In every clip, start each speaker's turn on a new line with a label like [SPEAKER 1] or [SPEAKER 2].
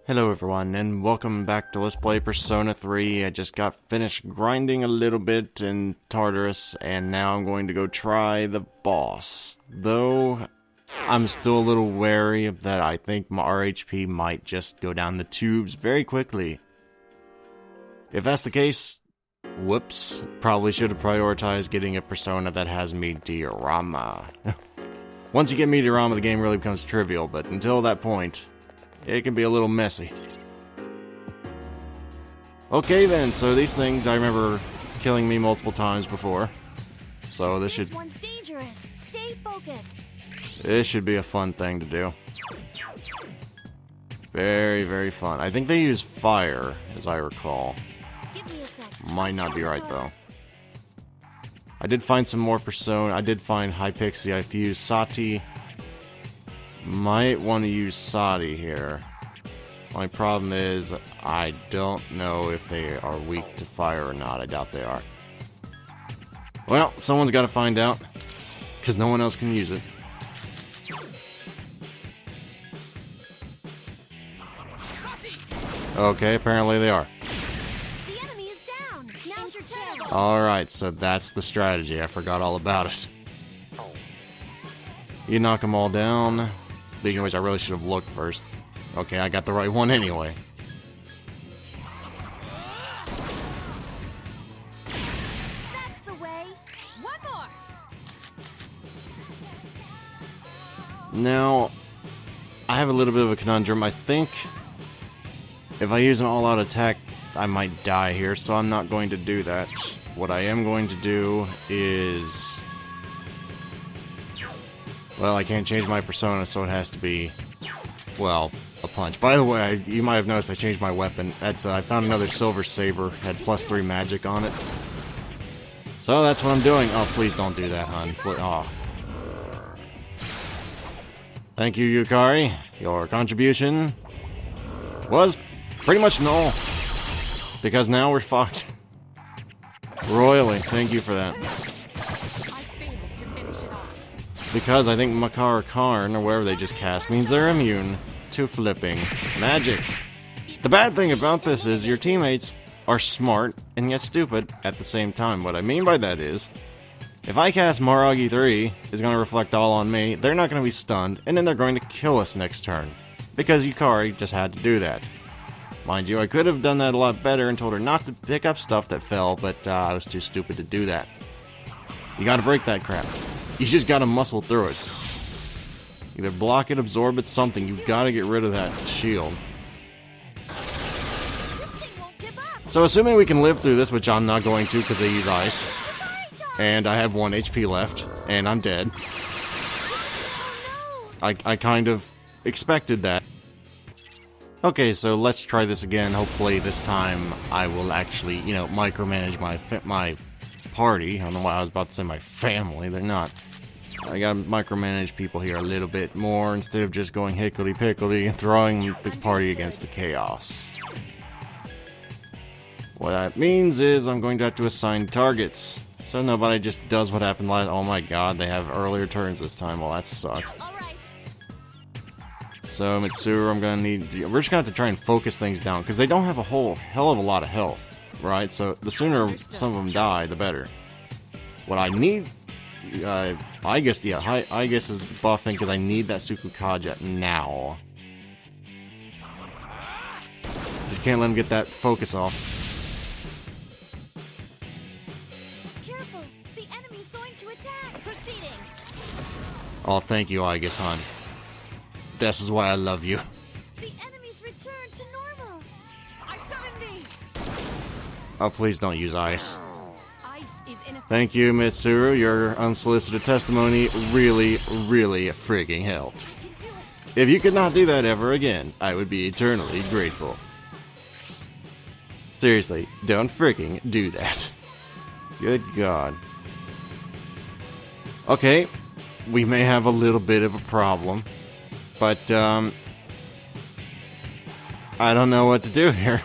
[SPEAKER 1] Hello everyone, and welcome back to Let's Play Persona 3. I just got finished grinding a little bit in Tartarus, and now I'm going to go try the boss. Though, I'm still a little wary that I think my RHP might just go down the tubes very quickly. If that's the case, whoops, probably should have prioritized getting a persona that has Meteorama. Once you get Meteorama, the game really becomes trivial, but until that point, it can be a little messy. Okay then, so these things I remember killing me multiple times before. So this
[SPEAKER 2] one's dangerous. Stay focused.
[SPEAKER 1] This should be a fun thing to do. Very, very fun. I think they use fire, as I recall.
[SPEAKER 2] Give me a sec.
[SPEAKER 1] Might not be right though. I did find some more persona. I did find Hypixia. I fused Sati. Might want to use Sati here. My problem is, I don't know if they are weak to fire or not. I doubt they are. Well, someone's got to find out, because no one else can use it. Okay, apparently they are.
[SPEAKER 2] The enemy is down. Now's your chance.
[SPEAKER 1] Alright, so that's the strategy. I forgot all about it. You knock them all down. Speaking of which, I really should have looked first. Okay, I got the right one anyway.
[SPEAKER 2] That's the way. One more.
[SPEAKER 1] Now, I have a little bit of a conundrum. I think if I use an all-out attack, I might die here, so I'm not going to do that. What I am going to do is... well, I can't change my persona, so it has to be, well, a punch. By the way, you might have noticed I changed my weapon. That's I found another silver saber, had +3 magic on it. So that's what I'm doing. Oh, please don't do that, hon. Oh. Thank you, Yukari. Your contribution was pretty much null. Because now we're fucked. Royally. Thank you for that. Because I think Makar Karn, or wherever they just cast, means they're immune to flipping magic. The bad thing about this is your teammates are smart and yet stupid at the same time. What I mean by that is, if I cast Maragi 3, it's going to reflect all on me, they're not going to be stunned, and then they're going to kill us next turn. Because Yukari just had to do that. Mind you, I could have done that a lot better and told her not to pick up stuff that fell, but I was too stupid to do that. You gotta break that crap. You just gotta muscle through it. Either block it, absorb it, something. You've gotta get rid of that shield. So assuming we can live through this, which I'm not going to because they use ice, and I have 1 HP left, and I'm dead. I kind of expected that. Okay, so let's try this again. Hopefully this time I will actually, you know, micromanage my party. I don't know why I was about to say my family. They're not. I gotta micromanage people here a little bit more instead of just going hickledy-pickledy and throwing the party against the chaos. What that means is I'm going to have to assign targets. So nobody just does what happened last... oh my god, they have earlier turns this time. Well, that sucks. So Mitsuru, I'm gonna need... we're just gonna have to try and focus things down, because they don't have a whole hell of a lot of health. Right, so the sooner some of them die, the better. What I need, I guess, yeah, I guess is buffing because I need that Sukukaja now. Just can't let him get that focus off.
[SPEAKER 2] Careful, the enemy's going to attack. Proceeding.
[SPEAKER 1] Oh, thank you, I guess, hon. This is why I love you.
[SPEAKER 2] The enemy's returned to normal. I summon thee.
[SPEAKER 1] Oh, please don't use ice.
[SPEAKER 2] Ice is ineffective.
[SPEAKER 1] Thank you, Mitsuru. Your unsolicited testimony really, really frigging helped. If you could not do that ever again, I would be eternally grateful. Seriously, don't frigging do that. Good God. Okay, we may have a little bit of a problem, but, I don't know what to do here.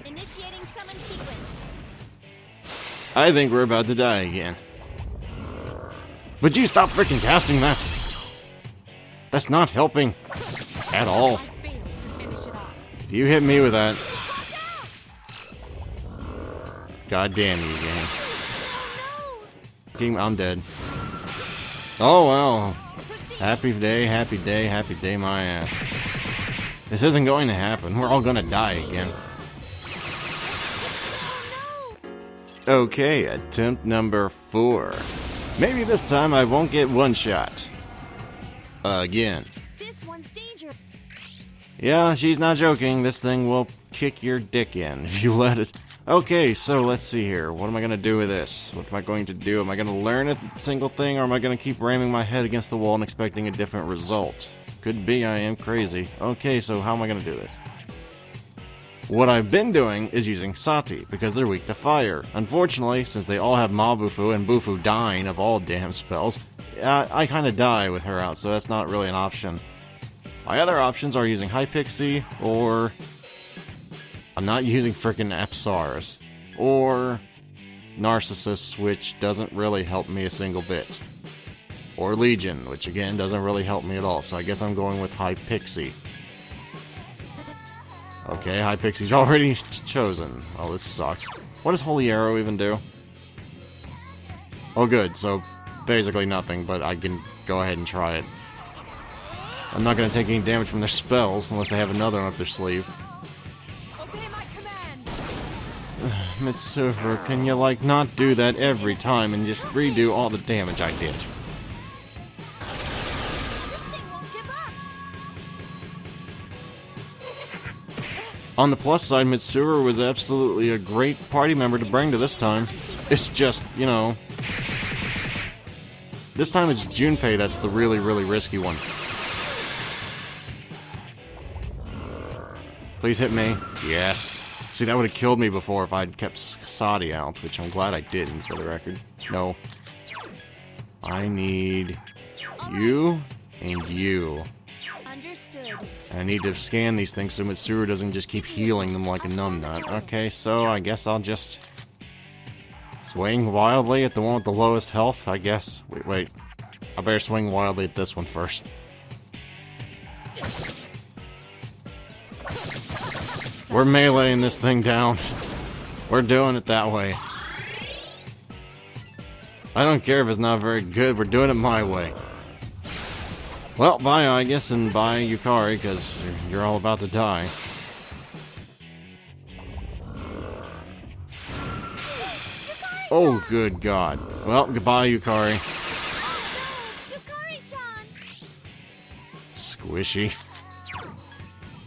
[SPEAKER 2] Initiating summon sequence.
[SPEAKER 1] I think we're about to die again. Would you stop freaking casting that? That's not helping at all.
[SPEAKER 2] I failed to finish it off.
[SPEAKER 1] You hit me with that. God damn you, game. King, I'm dead. Oh well. Happy day, happy day, happy day, my ass. This isn't going to happen. We're all gonna die again. Okay, attempt number 4. Maybe this time I won't get one shot. Again.
[SPEAKER 2] This one's dangerous.
[SPEAKER 1] Yeah, she's not joking. This thing will kick your dick in if you let it. Okay, so let's see here. What am I going to do with this? What am I going to do? Am I going to learn a single thing, or am I going to keep ramming my head against the wall and expecting a different result? Could be I am crazy. Okay, so how am I going to do this? What I've been doing is using Sati, because they're weak to fire. Unfortunately, since they all have Mabufu and Bufu dying of all damn spells, I kind of die with her out, so that's not really an option. My other options are using Hypixie, or I'm not using frickin' Apsaris, or Narcissus, which doesn't really help me a single bit. Or Legion, which again doesn't really help me at all, so I guess I'm going with Hypixie. Okay, Hypixie's already chosen. Oh, this sucks. What does Holy Arrow even do? Oh good, so basically nothing, but I can go ahead and try it. I'm not going to take any damage from their spells, unless they have another one up their sleeve.
[SPEAKER 2] Obey my command.
[SPEAKER 1] Mitsuru, can you, like, not do that every time and just redo all the damage I did?
[SPEAKER 2] This thing won't give up.
[SPEAKER 1] On the plus side, Mitsuru was absolutely a great party member to bring to this time. It's just, you know... This time it's Junpei that's the really, really risky one. Please hit me. Yes. See, that would have killed me before if I'd kept Sati out, which I'm glad I didn't, for the record. No. I need you and you.
[SPEAKER 2] Understood.
[SPEAKER 1] I need to scan these things so Mitsuru doesn't just keep healing them like a numbnut. Okay, so I guess I'll just swing wildly at the one with the lowest health, I guess. Wait. I better swing wildly at this one first. We're meleeing this thing down. We're doing it that way. I don't care if it's not very good, we're doing it my way. Well, bye, I guess, and bye, Yukari, because you're all about to die. Oh, good God. Well, goodbye, Yukari.
[SPEAKER 2] Yukari-chan.
[SPEAKER 1] Squishy.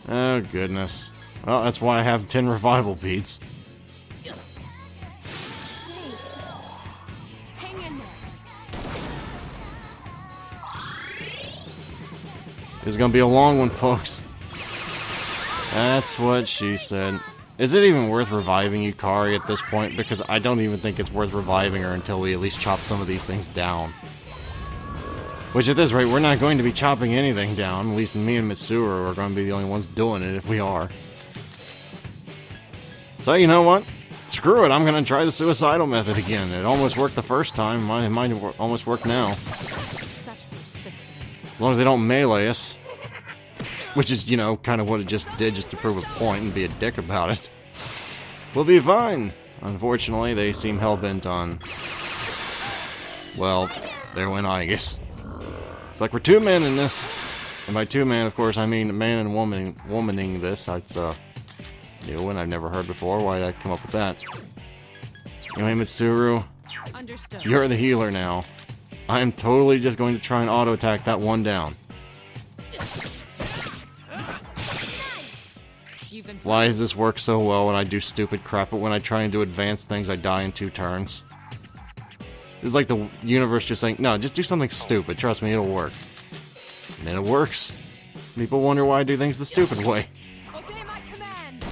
[SPEAKER 1] Oh, goodness. Well, that's why I have 10 revival beads.
[SPEAKER 2] Hang in there.
[SPEAKER 1] This is gonna be a long one, folks. That's what she said. Is it even worth reviving Yukari at this point? Because I don't even think it's worth reviving her until we at least chop some of these things down. Which at this rate, we're not going to be chopping anything down. At least me and Mitsuru are going to be the only ones doing it if we are. So you know what? Screw it, I'm going to try the suicidal method again. It almost worked the first time. It might almost work now.
[SPEAKER 2] Such persistence.
[SPEAKER 1] As long as they don't melee us. Which is, you know, kind of what it just did, just to prove a point and be a dick about it. We'll be fine. Unfortunately, they seem hell-bent on... Well, there went Aegis. It's like we're two men in this. And by two men, of course, I mean man and womaning this. It's, new one I've never heard before. Why did I come up with that? Anyway, Mitsuru,
[SPEAKER 2] Understood.
[SPEAKER 1] you're the healer now. I am totally just going to try and auto-attack that one down. Why does this work so well when I do stupid crap, but when I try and do advanced things, I die in 2 turns? It's like the universe just saying, no, just do something stupid. Trust me, it'll work. And then it works. People wonder why I do things the stupid way.
[SPEAKER 2] Obey my command.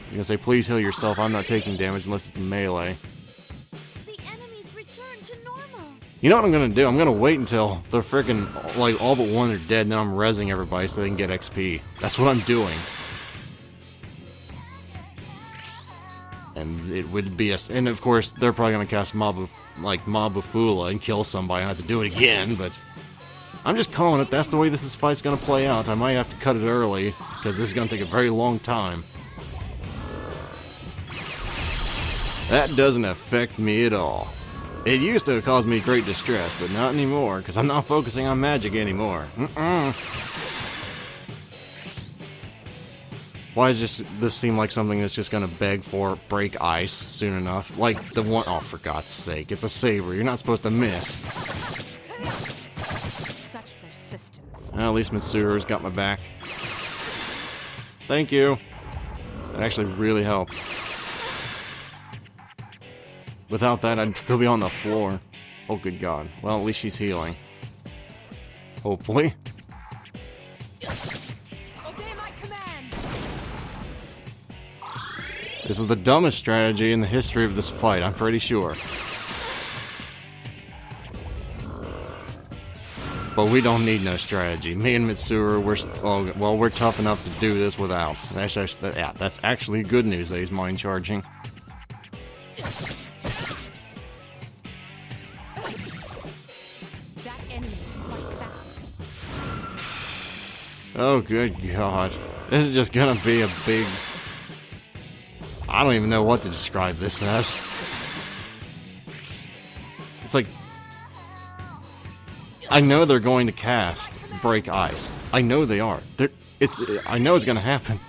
[SPEAKER 1] You're gonna say, please heal yourself. I'm not taking damage unless it's melee.
[SPEAKER 2] The enemies return to normal.
[SPEAKER 1] You know what I'm gonna do? I'm gonna wait until they're freaking, like, all but one are dead, and then I'm rezzing everybody so they can get XP. That's what I'm doing. And it would be a... And of course, they're probably going to cast mabufula and kill somebody and have to do it again, but... I'm just calling it, that's the way this fight's going to play out. I might have to cut it early, because this is going to take a very long time. That doesn't affect me at all. It used to cause me great distress, but not anymore, because I'm not focusing on magic anymore. Why does this seem like something that's just gonna beg for break ice soon enough? Like the one, oh, for God's sake, it's a saber. You're not supposed to miss.
[SPEAKER 2] Such persistence.
[SPEAKER 1] Well, at least Mitsuru's got my back. Thank you. That actually really helped. Without that, I'd still be on the floor. Oh, good God. Well, at least she's healing. Hopefully.
[SPEAKER 2] Obey my command.
[SPEAKER 1] This is the dumbest strategy in the history of this fight, I'm pretty sure. But we don't need no strategy. Me and Mitsuru, we're tough enough to do this without. That's actually good news that he's mind charging. Oh, good God. This is just gonna be a big... I don't even know what to describe this as. It's like... I know they're going to cast Break Ice. I know they are. I know it's gonna happen.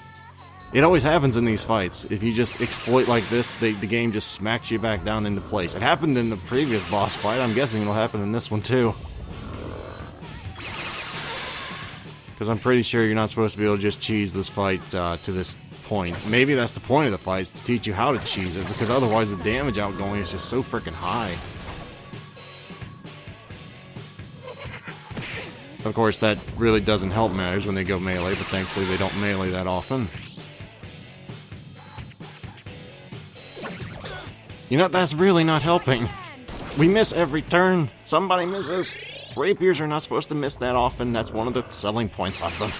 [SPEAKER 1] It always happens in these fights. If you just exploit like this, the game just smacks you back down into place. It happened in the previous boss fight. I'm guessing it'll happen in this one too. Because I'm pretty sure you're not supposed to be able to just cheese this fight to this point. Maybe that's the point of the fight, is to teach you how to cheese it, because otherwise the damage outgoing is just so freaking high. Of course, that really doesn't help matters when they go melee, but thankfully they don't melee that often. You know, that's really not helping. We miss every turn. Somebody misses. Rapiers are not supposed to miss that often. That's one of the selling points of them.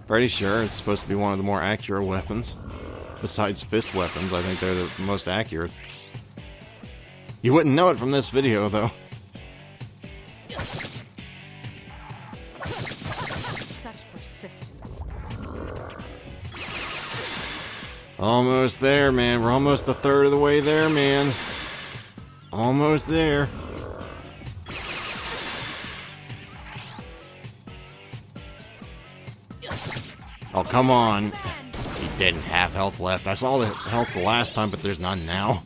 [SPEAKER 1] Pretty sure it's supposed to be one of the more accurate weapons. Besides fist weapons, I think they're the most accurate. You wouldn't know it from this video, though.
[SPEAKER 2] Such persistence.
[SPEAKER 1] Almost there, man. We're almost a third of the way there, man. Almost there. Oh, come on. He didn't have health left. I saw the health the last time, but there's none now.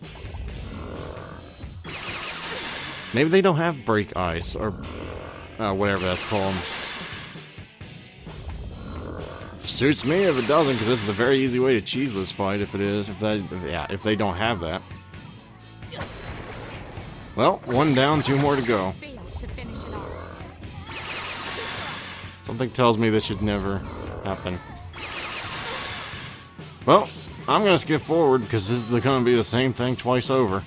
[SPEAKER 1] Maybe they don't have break ice, or whatever that's called. Suits me if it doesn't, because this is a very easy way to cheese this fight if it is. If they don't have that. Well, one down, two more to go. Something tells me this should never happen. Well, I'm gonna skip forward because this is gonna be the same thing twice over.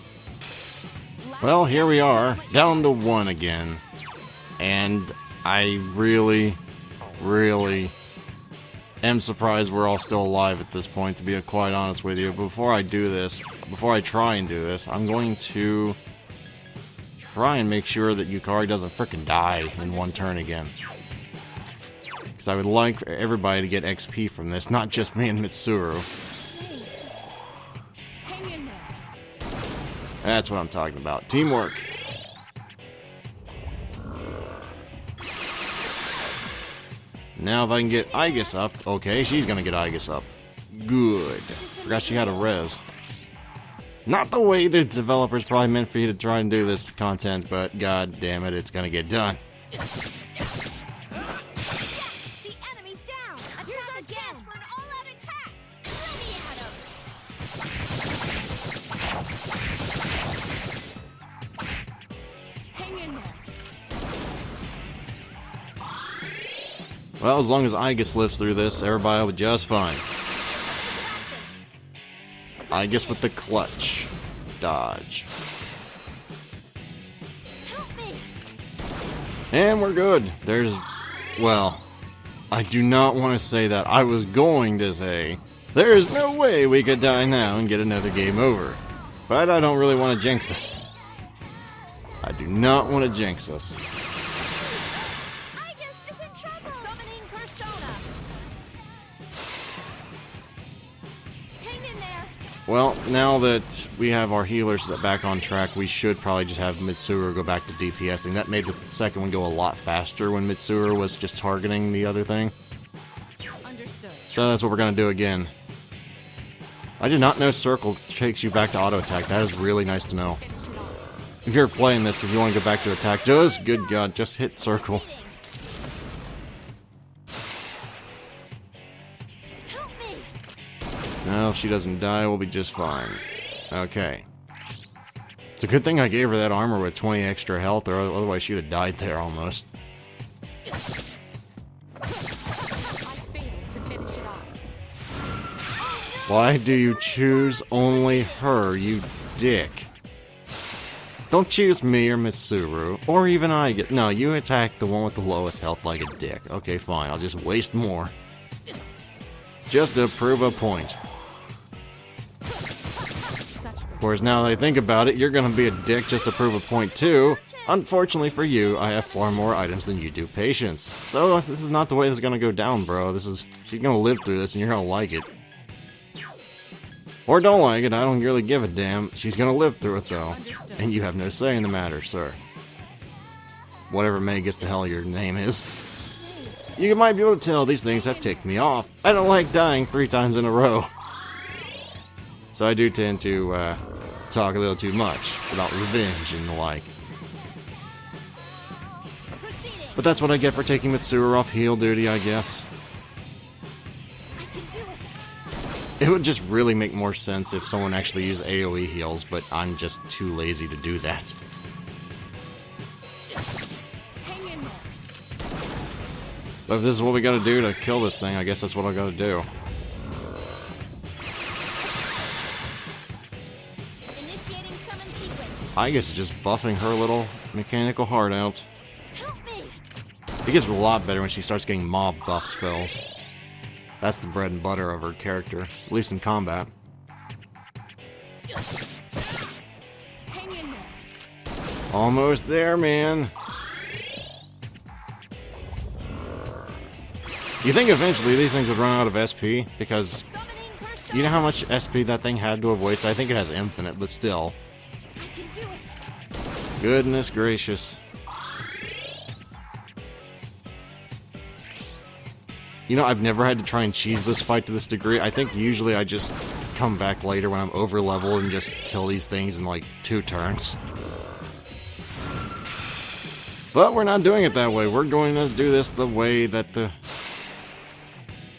[SPEAKER 1] Well, here we are, down to one again. And I really, really am surprised we're all still alive at this point, to be quite honest with you. But before I try and do this, I'm going to try and make sure that Yukari doesn't frickin' die in one turn again. Because I would like everybody to get XP from this, not just me and Mitsuru.
[SPEAKER 2] Hang in there.
[SPEAKER 1] That's what I'm talking about. Teamwork. Now if I can get Aegis up. Okay, she's gonna get Aegis up. Good. Forgot she had a res. Not the way the developers probably meant for you to try and do this content, but god damn it, it's gonna get done.
[SPEAKER 2] The enemy's down. Here's our chance for an all-out attack. Let me at him. Hang in there.
[SPEAKER 1] Well, as long as Aegis lives through this, everybody will be just fine. Aegis with the clutch. Dodge.
[SPEAKER 2] Help me.
[SPEAKER 1] And we're good. Well, I do not want to say that. I was going to say There is no way we could die now and get another game over. But I don't really want to jinx us. I do not want to jinx us.
[SPEAKER 2] Igus is in trouble. Summoning Persona. Hang in there.
[SPEAKER 1] Well, now that we have our healers back on track, we should probably just have Mitsuru go back to DPSing. That made the second one go a lot faster when Mitsuru was just targeting the other thing.
[SPEAKER 2] Understood.
[SPEAKER 1] So that's what we're going to do again. I did not know Circle takes you back to auto attack. That is really nice to know. If you're playing this, if you want to go back to attack, just, good God, just hit Circle.
[SPEAKER 2] Help me.
[SPEAKER 1] No, if she doesn't die, we'll be just fine. Okay. It's a good thing I gave her that armor with 20 extra health, or otherwise she would have died there almost.
[SPEAKER 2] I failed to finish it off.
[SPEAKER 1] Why do you choose only her, you dick? Don't choose me or Mitsuru, or even I get. No, you attack the one with the lowest health like a dick. Okay, fine, I'll just waste more. Just to prove a point. Of course, now that I think about it, you're gonna be a dick just to prove a point too. Unfortunately for you, I have far more items than you do patience. So, this is not the way this is gonna go down, bro. She's gonna live through this and you're gonna like it. Or don't like it, I don't really give a damn. She's gonna live through it though. And you have no say in the matter, sir. Whatever Magus the hell your name is. You might be able to tell these things have ticked me off. I don't like dying 3 times in a row. So I do tend to talk a little too much about revenge and the like.
[SPEAKER 2] Proceeding.
[SPEAKER 1] But that's what I get for taking Mitsuru off heal duty, I guess.
[SPEAKER 2] I can do it.
[SPEAKER 1] It would just really make more sense if someone actually used AoE heals, but I'm just too lazy to do that.
[SPEAKER 2] Hang in there.
[SPEAKER 1] But if this is what we gotta do to kill this thing, I guess that's what I gotta do.
[SPEAKER 2] Initiating summon sequence.
[SPEAKER 1] I guess it's just buffing her little mechanical heart out.
[SPEAKER 2] Help me.
[SPEAKER 1] It gets a lot better when she starts getting mob buff spells. That's the bread and butter of her character, at least in combat.
[SPEAKER 2] Hang in there.
[SPEAKER 1] Almost there, man. You think eventually these things would run out of SP? Because
[SPEAKER 2] Summoning Persona.
[SPEAKER 1] you know how much SP that thing had to have wasted? I think it has infinite, but still.
[SPEAKER 2] I can do it.
[SPEAKER 1] Goodness gracious. You know, I've never had to try and cheese this fight to this degree. I think usually I just come back later when I'm over leveled and just kill these things in like 2 turns. But we're not doing it that way. We're going to do this the way that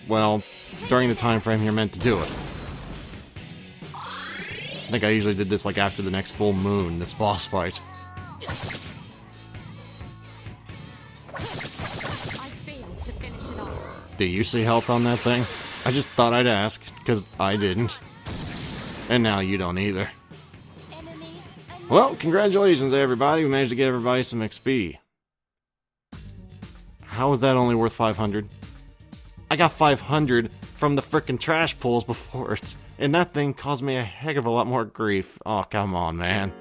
[SPEAKER 1] well, during the time frame you're meant to do it. I think I usually did this like after the next full moon, this boss fight.
[SPEAKER 2] I failed to finish it off.
[SPEAKER 1] Do you see health on that thing? I just thought I'd ask, because I didn't. And now you don't either.
[SPEAKER 2] Enemy.
[SPEAKER 1] Well, congratulations everybody, we managed to get everybody some XP. How is that only worth 500? I got 500 from the frickin' trash pulls before it, and that thing caused me a heck of a lot more grief. Oh, come on, man.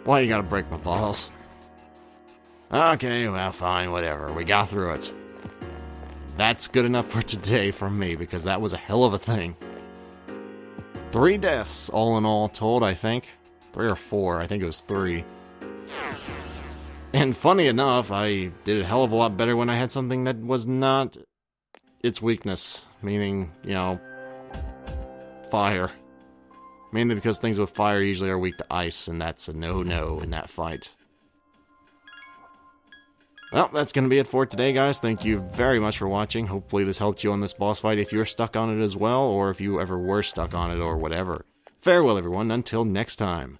[SPEAKER 1] Why you gotta break my balls? Okay, well, fine, whatever. We got through it. That's good enough for today from me, because that was a hell of a thing. 3 deaths, all in all told, I think. 3 or 4, I think it was 3. And funny enough, I did a hell of a lot better when I had something that was not its weakness, meaning, you know, fire. Mainly because things with fire usually are weak to ice, and that's a no-no in that fight. Well, that's going to be it for today, guys. Thank you very much for watching. Hopefully this helped you on this boss fight if you're stuck on it as well, or if you ever were stuck on it or whatever. Farewell, everyone, until next time.